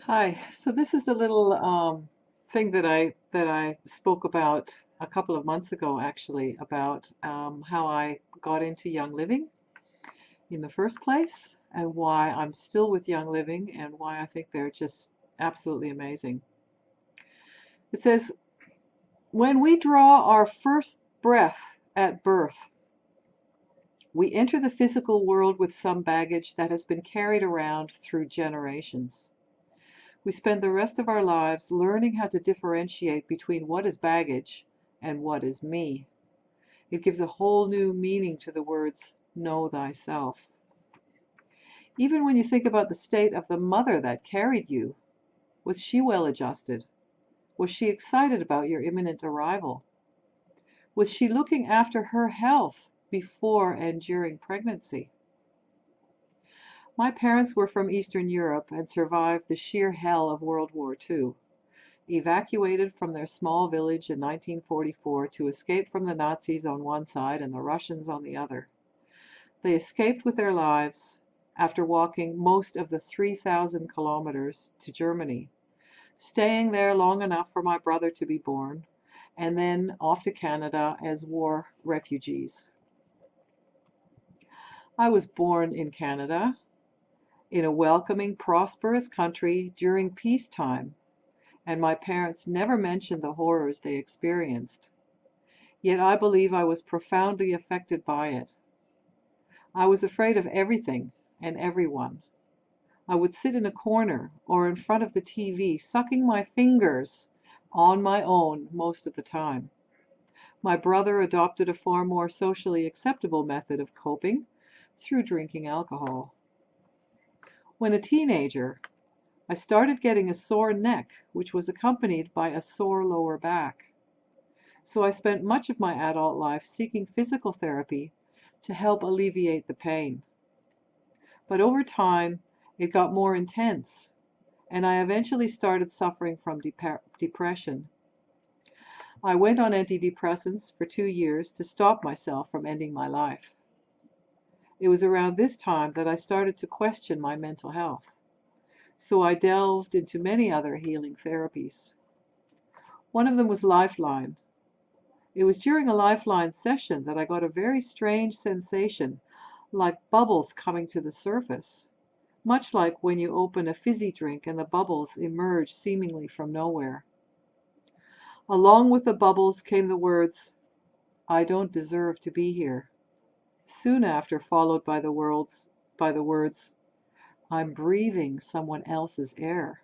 Hi. So this is a little thing that I spoke about a couple of months ago, actually, about how I got into Young Living in the first place, and why I'm still with Young Living, and why I think they're just absolutely amazing. It says, when we draw our first breath at birth, we enter the physical world with some baggage that has been carried around through generations. We spend the rest of our lives learning how to differentiate between what is baggage and what is me. It gives a whole new meaning to the words, know thyself. Even when you think about the state of the mother that carried you, was she well adjusted? Was she excited about your imminent arrival? Was she looking after her health before and during pregnancy? My parents were from Eastern Europe and survived the sheer hell of World War II. Evacuated from their small village in 1944 to escape from the Nazis on one side and the Russians on the other. They escaped with their lives after walking most of the 3,000 kilometers to Germany, staying there long enough for my brother to be born, and then off to Canada as war refugees. I was born in Canada, in a welcoming, prosperous country during peacetime, and my parents never mentioned the horrors they experienced. Yet I believe I was profoundly affected by it. I was afraid of everything and everyone. I would sit in a corner or in front of the TV, sucking my fingers on my own most of the time. My brother adopted a far more socially acceptable method of coping through drinking alcohol. When a teenager, I started getting a sore neck, which was accompanied by a sore lower back. So I spent much of my adult life seeking physical therapy to help alleviate the pain. But over time, it got more intense, and I eventually started suffering from depression. I went on antidepressants for 2 years to stop myself from ending my life. It was around this time that I started to question my mental health. So I delved into many other healing therapies. One of them was Lifeline. It was during a Lifeline session that I got a very strange sensation, like bubbles coming to the surface, much like when you open a fizzy drink and the bubbles emerge seemingly from nowhere. Along with the bubbles came the words, "I don't deserve to be here." Soon after, followed by the words, "I'm breathing someone else's air."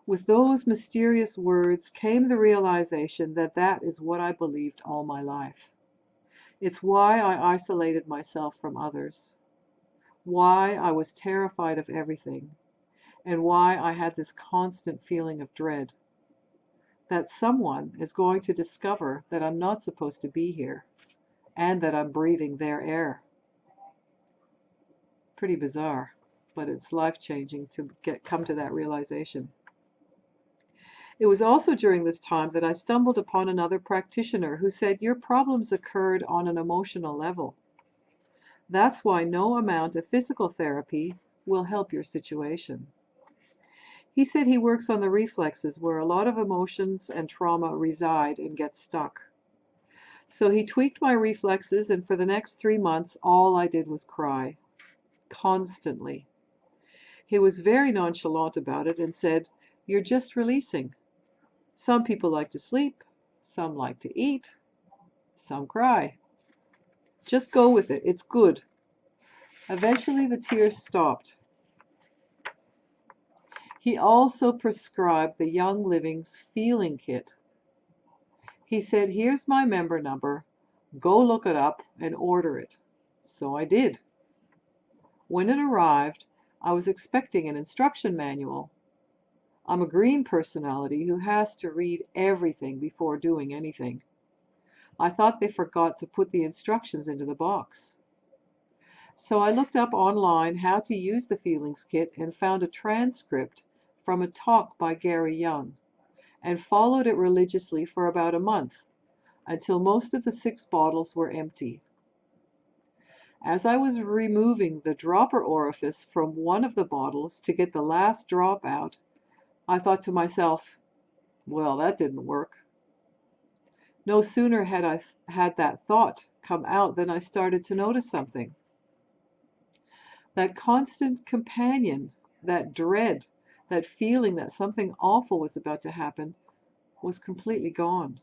With those mysterious words came the realization that that is what I believed all my life. It's why I isolated myself from others, why I was terrified of everything, and why I had this constant feeling of dread. That someone is going to discover that I'm not supposed to be here, and that I'm breathing their air. Pretty bizarre, but it's life-changing to come to that realization. It was also during this time that I stumbled upon another practitioner who said your problems occurred on an emotional level. That's why no amount of physical therapy will help your situation. He said he works on the reflexes where a lot of emotions and trauma reside and get stuck. So he tweaked my reflexes, and for the next 3 months, all I did was cry. Constantly. He was very nonchalant about it and said, "You're just releasing. Some people like to sleep, some like to eat, some cry. Just go with it, it's good." Eventually the tears stopped. He also prescribed the Young Living's Feeling Kit. He said, "Here's my member number, go look it up and order it." So I did. When it arrived, I was expecting an instruction manual. I'm a green personality who has to read everything before doing anything. I thought they forgot to put the instructions into the box. So I looked up online how to use the Feelings Kit and found a transcript from a talk by Gary Young and followed it religiously for about a month until most of the 6 bottles were empty. As I was removing the dropper orifice from one of the bottles to get the last drop out, I thought to myself, well, that didn't work. No sooner had I had that thought come out than I started to notice something. That constant companion, that dread, that feeling that something awful was about to happen, was completely gone.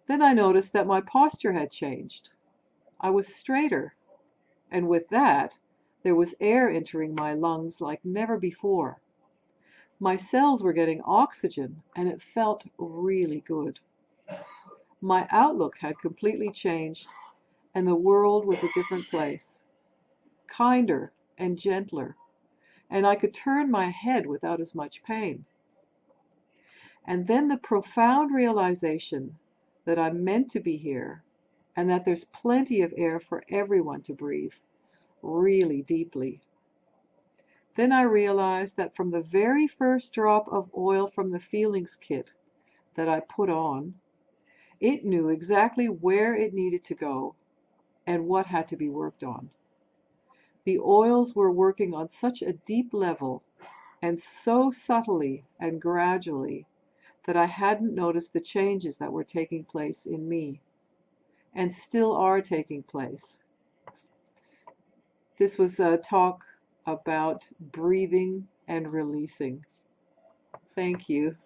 Then I noticed that my posture had changed. I was straighter, and with that, there was air entering my lungs like never before. My cells were getting oxygen, and it felt really good. My outlook had completely changed, and the world was a different place, kinder and gentler, and I could turn my head without as much pain. And then the profound realization that I'm meant to be here, and that there's plenty of air for everyone to breathe, really deeply. Then I realized that from the very first drop of oil from the feelings kit that I put on, it knew exactly where it needed to go and what had to be worked on. The oils were working on such a deep level and so subtly and gradually that I hadn't noticed the changes that were taking place in me and still are taking place. This was a talk about breathing and releasing. Thank you.